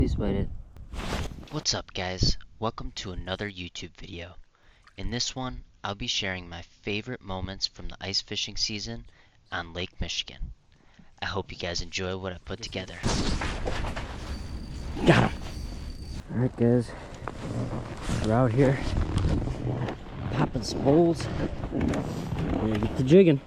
Please bite it. What's up guys, welcome to another YouTube video. In this one, I'll be sharing my favorite moments from the ice fishing season on Lake Michigan. I hope you guys enjoy what I put together. Got him! Alright guys, we're out here popping some bowls. We're gonna get to jigging.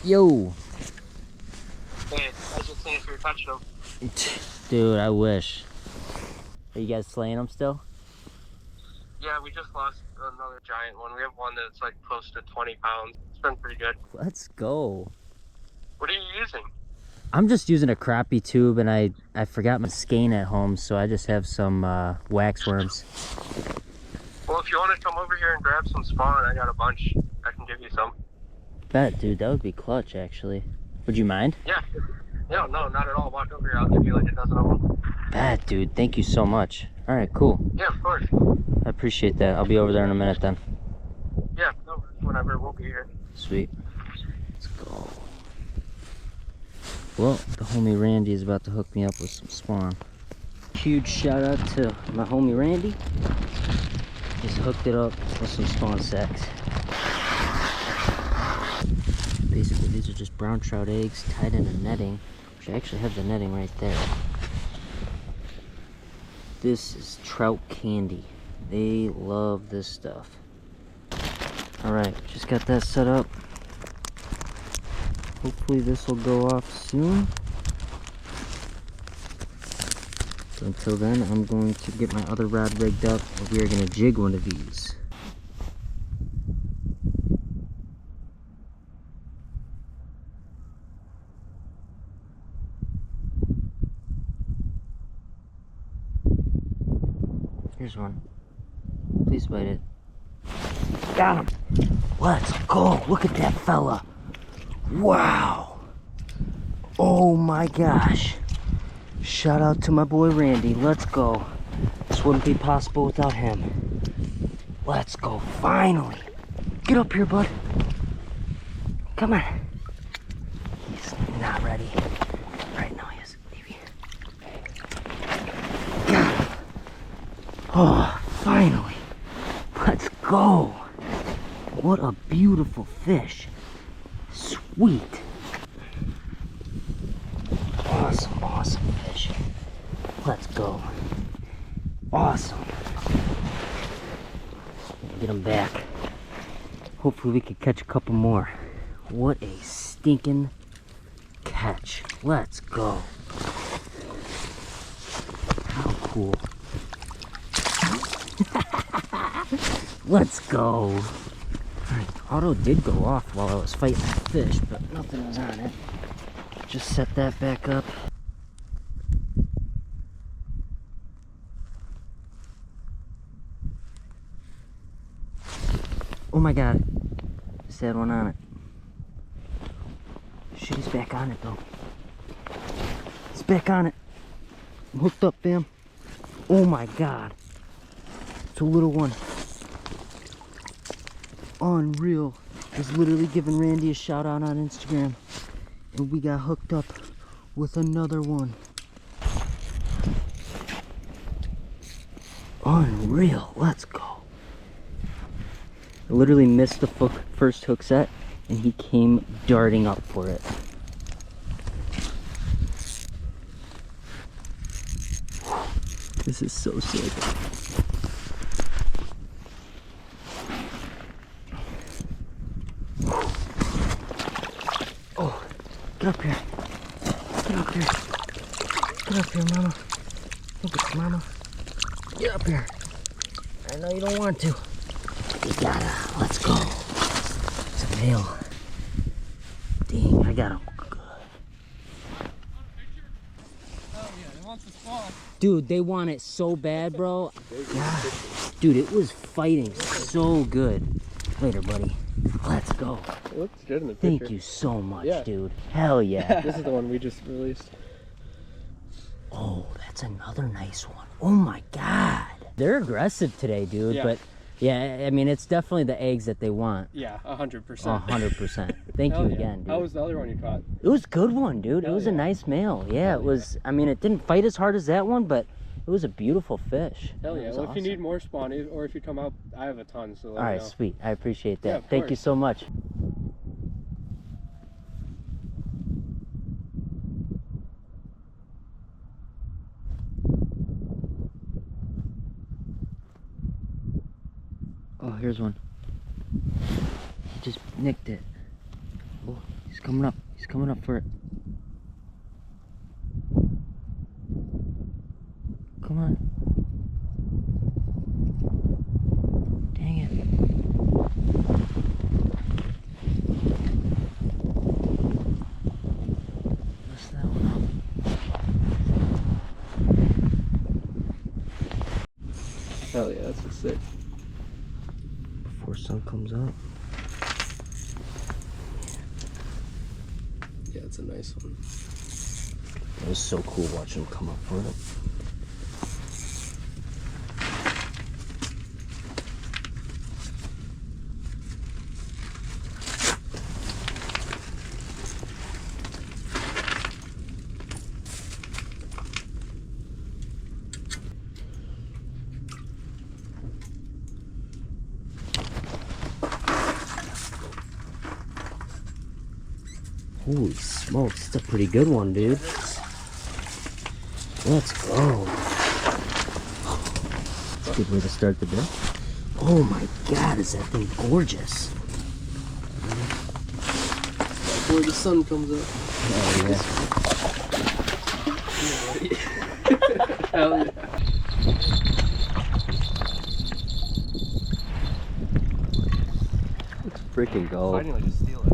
Yo! Hey, I was just saying if you're touching them. Dude, I wish. Are you guys slaying them still? Yeah, we just lost another giant one. We have one that's like close to 20 pounds. It's been pretty good. Let's go. What are you using? I'm just using a crappie tube, and I forgot my skein at home, so I just have some wax worms. Well, if you want to come over here and grab some spawn, I got a bunch. I can give you some. Bet, dude, that would be clutch, actually. Would you mind? Yeah. No, not at all. Walk over here. I'll give you like a dozen of them. Bet, dude, thank you so much. All right, cool. Yeah, of course. I appreciate that. I'll be over there in a minute then. Yeah, no, whenever. We'll be here. Sweet. Let's go. Well, the homie Randy is about to hook me up with some spawn. Huge shout out to my homie Randy. Just hooked it up with some spawn sacks. Basically, these are just brown trout eggs tied in a netting, which I actually have the netting right there. This is trout candy. They love this stuff. Alright, just got that set up. Hopefully this will go off soon. So until then, I'm going to get my other rod rigged up, and we are going to jig one of these. Here's one. Please bite it. Got him! Let's go! Look at that fella! Wow! Oh my gosh! Shout out to my boy Randy. Let's go. This wouldn't be possible without him. Let's go. Finally! Get up here, bud. Come on. He's not ready. Right now he is. Maybe. Got him. Oh, finally. Let's go. What a beautiful fish. Sweet. Awesome fish. Let's go. Awesome. Get him back. Hopefully we can catch a couple more. What a stinking catch. Let's go. How cool. Let's go. Alright, auto did go off while I was fighting that fish, but nothing was on it. Just set that back up. Oh my god. Just had one on it. Shit, he's back on it though. He's back on it. I'm hooked up, fam. Oh my god. It's a little one. Unreal. I was literally giving Randy a shout out on Instagram, and we got hooked up with another one. Unreal. Let's go. I literally missed the first hook set, and he came darting up for it. This is so sick. Oh, get up here. Get up here. Get up here, mama. Look at mama. Get up here. I know you don't want to. You gotta. Let's go. It's a male. Dang, I got him good. Dude, they want it so bad, bro. God. Dude, it was fighting so good. Later, buddy. Let's go. It looks good in the picture. Thank you so much, dude. Hell yeah. This is the one we just released. Oh, that's another nice one. Oh my God. They're aggressive today, dude. Yeah. But yeah, I mean, it's definitely the eggs that they want. Yeah, 100%. 100%. Thank you again, dude. How was the other one you caught? It was a good one, dude. It Hell was a yeah. nice male. Yeah, Hell it was. I mean, it didn't fight as hard as that one, but it was a beautiful fish. Hell It yeah. was Well, if you awesome. need more spawn, or if you come out, I have a ton. So let All me right, know. sweet. I appreciate that. Yeah, of Thank you course. so much. Oh, here's one. He just nicked it. Oh, he's coming up. He's coming up for it. Come on. Dang it. Messed that one up. Hell yeah, that's just sick. Before sun comes up. Yeah, it's a nice one. It was so cool watching him come up for it. Holy smokes, it's a pretty good one, dude. Let's go. That's a good way to start the day. Oh my God, is that thing gorgeous? Before the sun comes up. Oh yeah. Hell yeah. Let's freaking go. Finally, just steal it.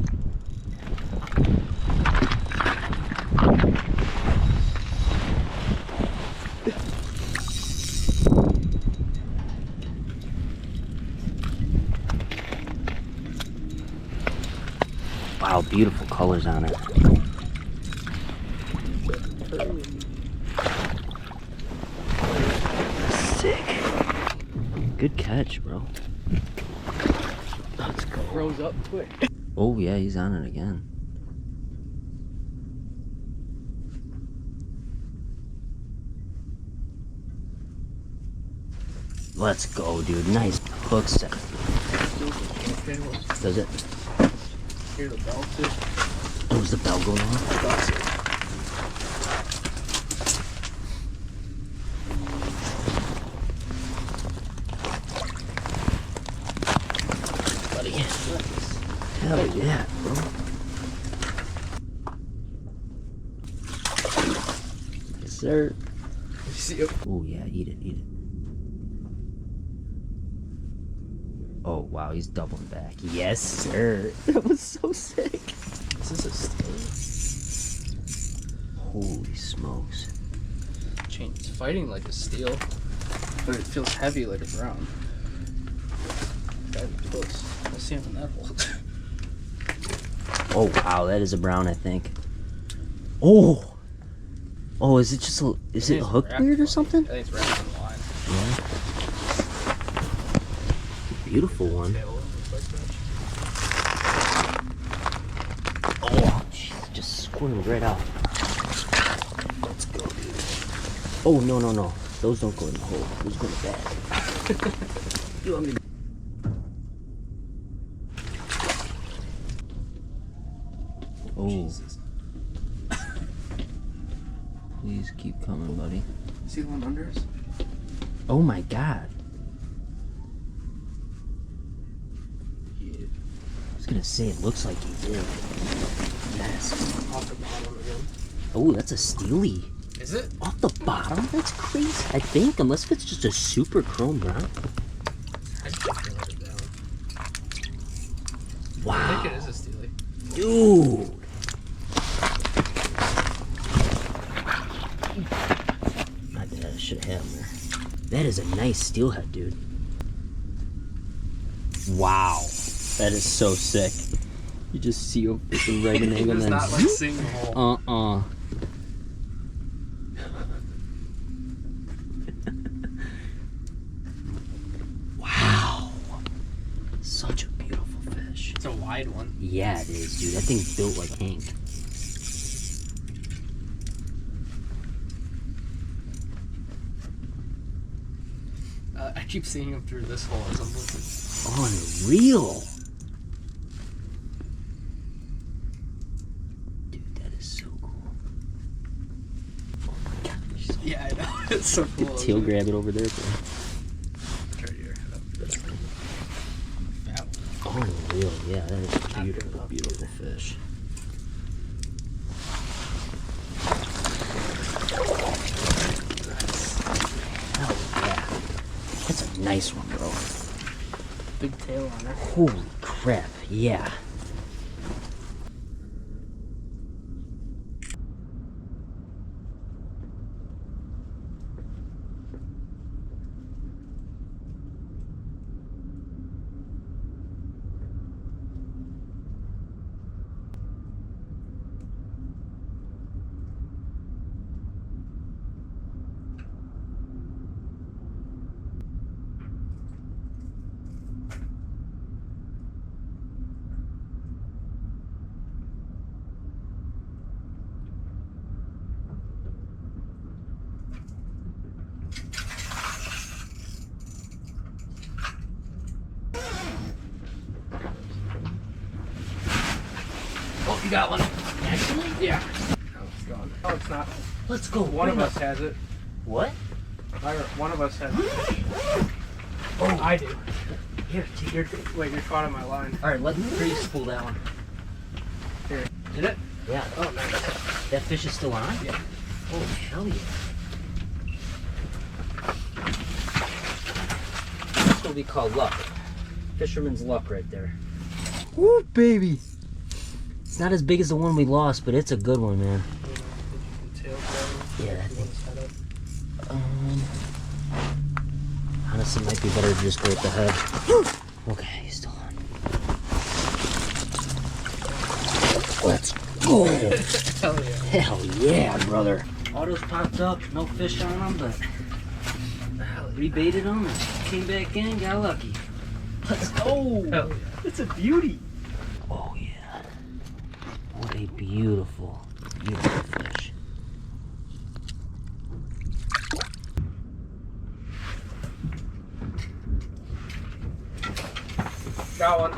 Wow, beautiful colors on it. Sick. Good catch, bro. Let's go. Rose up quick. Oh yeah, he's on it again. Let's go, dude. Nice hook set. Does it? Hear the bell too. Oh, was the bell going off? Buddy. Hell yeah, bro. Yes, sir. You see it? Oh yeah, eat it, eat it. Oh wow, he's doubling back. Yes, sir. That was so sick. Is this a steal? Holy smokes. Chain. It's fighting like a steel, but it feels heavy like a brown. Gotta be close. Let's see him in that hole. Oh wow, that is a brown, I think. Oh. Oh, is it just a? Is it hooked weird or something? I think it's wrapped on the line. Yeah. Beautiful one. Oh, jeez, just squirmed right out. Let's go, dude. Oh, no, no, no. Those don't go in the hole. Those go in the bag. You want me to... Oh. Jesus. Please keep coming, buddy. See the one under us? Oh my God. Yeah. I was gonna say, it looks like he did. Yes. Off the bottom again. Oh, that's a steely. Is it? Off the bottom? That's crazy. I think, unless it's just a super chrome brown. I just let it down. I Wow. think it is a steely. Dude. My bad, I should have had him there. That is a nice steelhead, dude. Wow. That is so sick. You just see him fishing right in the angle and then not like seeing the hole. wide one. Yeah, it is, dude. That thing's built like Hank. I keep seeing him through this hole as I'm looking. Unreal. Dude, that is so cool. Oh my gosh. Yeah, I know. It's so cool. Tail grab it over there, bro. Right here. Fat one. Unreal, yeah, that is a beautiful, beautiful fish. Hell yeah. That's a nice one, bro. Big tail on her. Holy crap, yeah. Oh, you got one. Actually? Yeah. Oh, it's gone. Oh, it's not. Let's go. One of us has it. What? One of us has it. Oh, I do. here, take your... Wait, you're caught on my line. Alright, let me freeze pull that one. Here. Did it? Yeah. Oh, nice. That fish is still on? Yeah. Oh, hell yeah. That's what we call luck. Fisherman's luck right there. Woo, baby. It's not as big as the one we lost, but it's a good one, man. Yeah, that thing's... honestly, it might be better to just go with the head. Okay, he's still on. Let's go. Hell yeah. Hell yeah, brother. Autos popped up, no fish on them, but rebaited them and came back in, got lucky. Let's go. Hell yeah. It's a beauty. Oh yeah. What a beautiful, beautiful fish. Got one.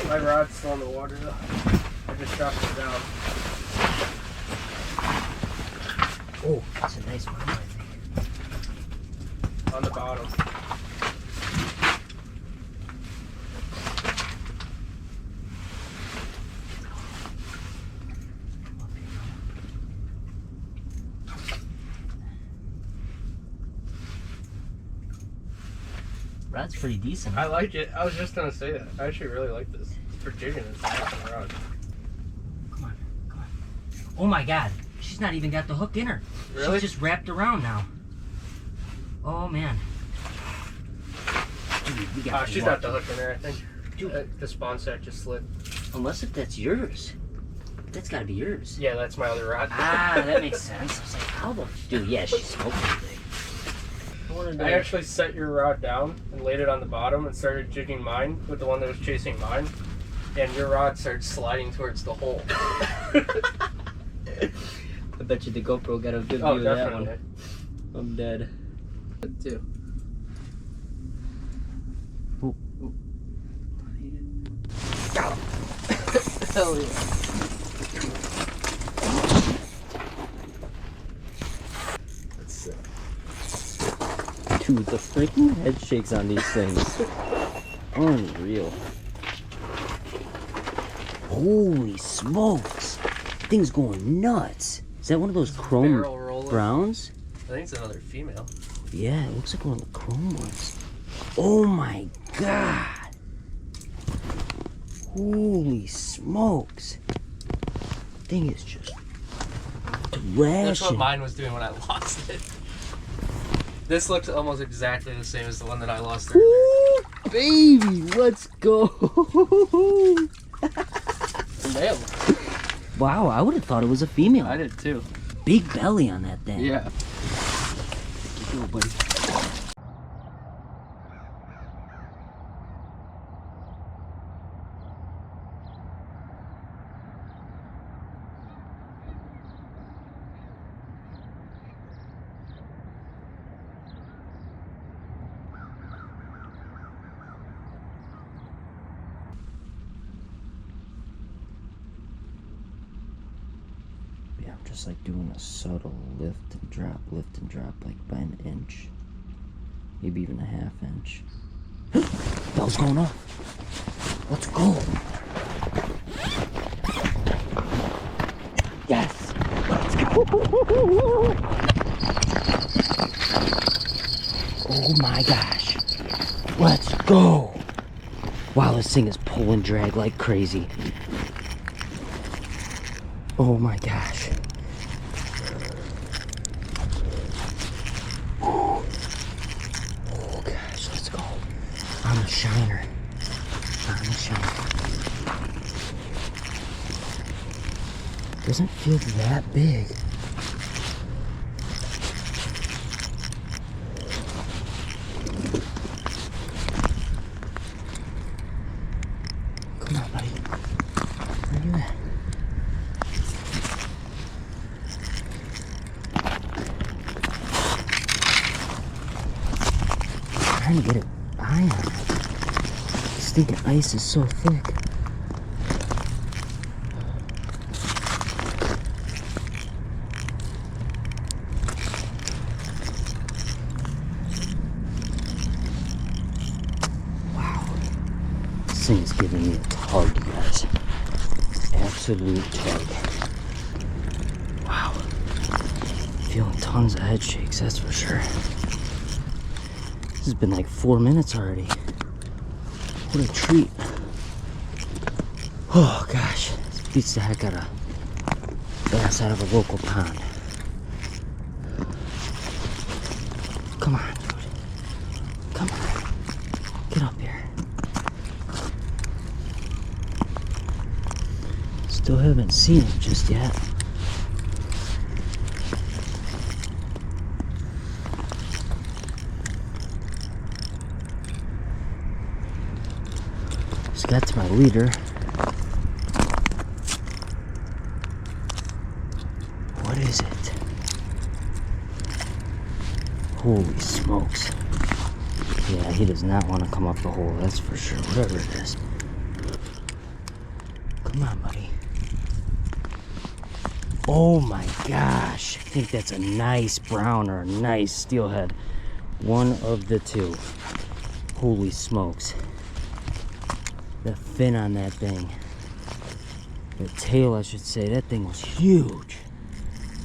My rod's still in the water though. I just dropped it down. Oh, that's a nice one, I think. On the bottom. Rod's pretty decent. I like it. I was just gonna say that. I actually really like this. For jigging, it's an awesome rod. Come on, come on. Oh my god, she's not even got the hook in her. Really? She's just wrapped around now. Oh man. Dude, we got She's got the hook in there, I think. Dude. The spawn set just slid. Unless if that's yours. That's gotta be yours. Yeah, that's my other rod. Ah, that makes sense. I was like, how the... Dude, yeah, she smoked that thing. I actually set your rod down and laid it on the bottom and started jigging mine with the one that was chasing mine. And your rod started sliding towards the hole. I bet you the GoPro got a good view Oh, of that definitely. one. I'm dead. Too. Ooh. Got him. Hell yeah. That's sick. Dude, the freaking head shakes on these things. Unreal. Holy smokes. Thing's going nuts. Is that one of those chrome Barrel roller. browns? I think it's another female. Yeah, it looks like one of the chrome ones. Oh my god. Holy smokes. Thing is just That's what thrashing. mine was doing when I lost it. This looks almost exactly the same as the one that I lost earlier. Ooh, baby, let's go. Male. Wow, I would have thought it was a female. I did too. Big belly on that thing. Yeah. Go, buddy. just like doing a subtle lift and drop, like by an inch, maybe even a half inch. Bell's going off. Let's go. Yes, let's go. Oh my gosh, let's go. Wow, this thing is pulling drag like crazy. Oh my gosh. Oh gosh, let's go. On the shiner. On the shiner. Doesn't feel that big. Come on, buddy. Where are you at? Trying to get it by on it. This stinking ice is so thick. Wow. This thing is giving me a tug, you guys. Absolute tug. Wow. Feeling tons of head shakes, that's for sure. This has been like 4 minutes already. What a treat. Oh gosh, this beats the heck out of bass out of a local pond. Come on, dude. Come on. Get up here. Still haven't seen it just yet. Just got to my leader. What is it? Holy smokes. Yeah, he does not want to come up the hole, that's for sure. Whatever it is. Come on, buddy. Oh my gosh. I think that's a nice brown or a nice steelhead. One of the two. Holy smokes. The fin on that thing. The tail, I should say. That thing was huge.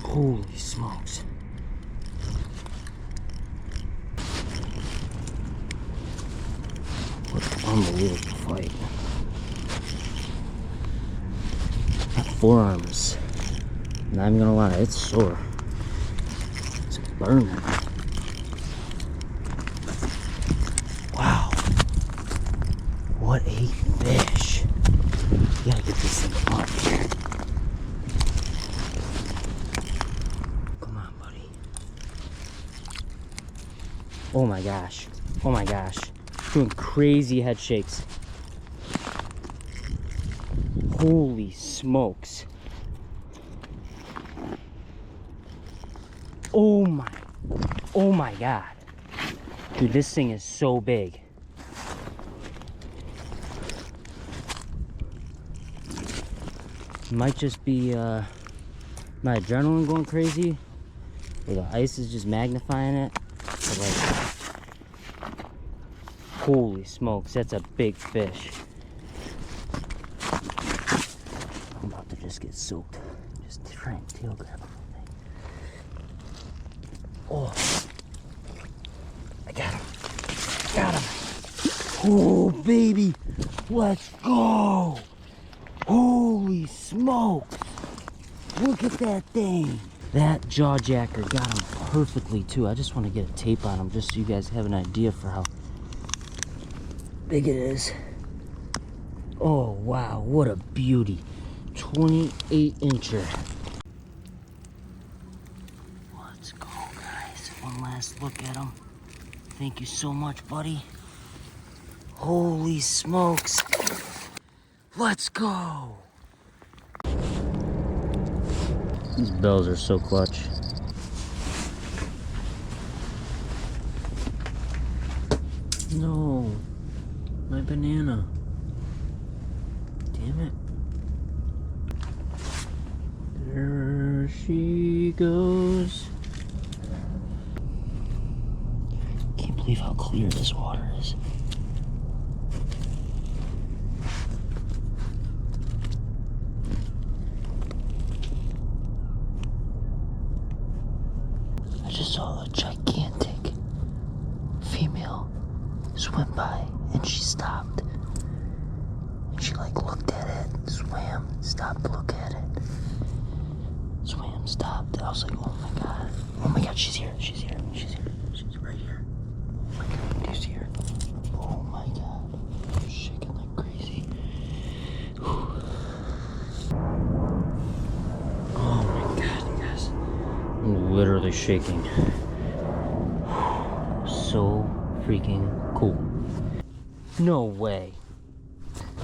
Holy smokes. What an unbelievable fight. That forearm is, not even gonna lie, it's sore. It's burning. Wow. What a fish. You gotta get this thing up here. Come on, buddy. Oh my gosh. Oh my gosh. Doing crazy head shakes. Holy smokes. Oh my god. Dude, this thing is so big. Might just be my adrenaline going crazy, or the ice is just magnifying it. But like, holy smokes, that's a big fish. I'm about to just get soaked. Just try and tail grab a little thing. Oh, I got him. Got him. Oh, baby, let's go. Holy smokes! Look at that thing! That jaw jacker got him perfectly too. I just want to get a tape on him just so you guys have an idea for how big it is. Oh wow, what a beauty. 28-incher. Let's go, guys. One last look at him. Thank you so much, buddy. Holy smokes. Let's go! These bells are so clutch. No, my banana. Damn it. There's she goes. Can't believe how clear this water is. I just saw a gigantic female swim by, and she stopped. And she like looked at it, swam, stopped to look at it. Swam, stopped. I was like, oh my god. Oh my god, she's here, she's here, she's here. She's right here. Oh my god, do you see her? Oh my god. She's shaking like crazy. Whew. Oh my god, you guys. I'm literally shaking. So freaking cool. No way.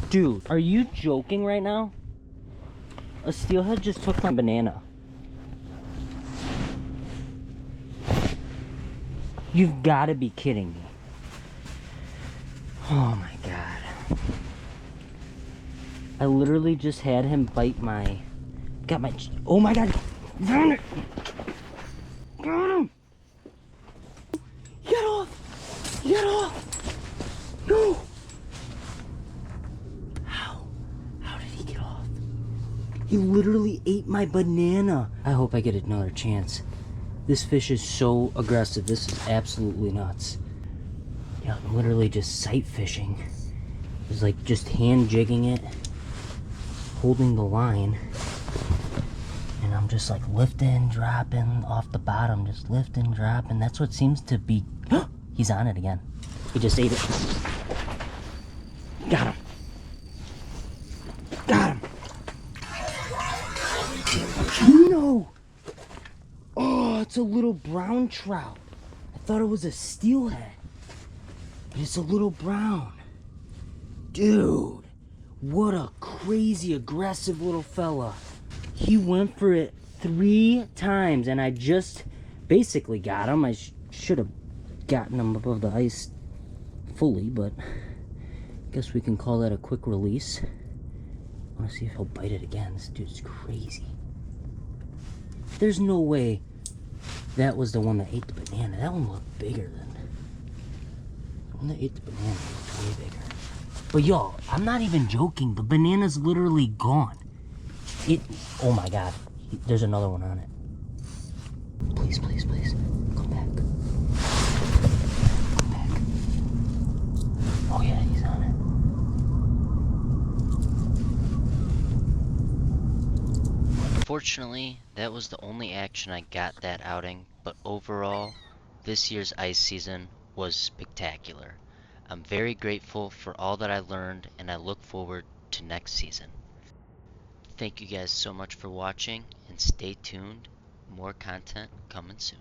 Dude, are you joking right now? A steelhead just took my banana. You've got to be kidding me. Oh my god. I literally just had him bite my... Got my... Oh my god. Found it. Got him. Get off. Get off. No. How did he get off? He literally ate my banana. I hope I get another chance. This fish is so aggressive. This is absolutely nuts. Yeah, I'm literally just sight fishing. It's like just hand jigging it, holding the line, and I'm just like lifting, dropping off the bottom, just lifting, dropping. That's what seems to be. He's on it again. He just ate it. Got him. Got him. No. Oh, it's a little brown trout. I thought it was a steelhead, but it's a little brown. Dude, what a crazy aggressive little fella. He went for it 3 times, and I just basically got him. I should have gotten him above the ice fully, but I guess we can call that a quick release. I want to see if he'll bite it again. This dude's crazy. There's no way that was the one that ate the banana. That one looked bigger than... The one that ate the banana looked way bigger. But y'all, I'm not even joking. The banana's literally gone. Oh my god. There's another one on it. Please, please, please. Come back. Come back. Oh yeah, he's on it. Unfortunately, that was the only action I got that outing, but overall, this year's ice season was spectacular. I'm very grateful for all that I learned, and I look forward to next season. Thank you guys so much for watching, and stay tuned. More content coming soon.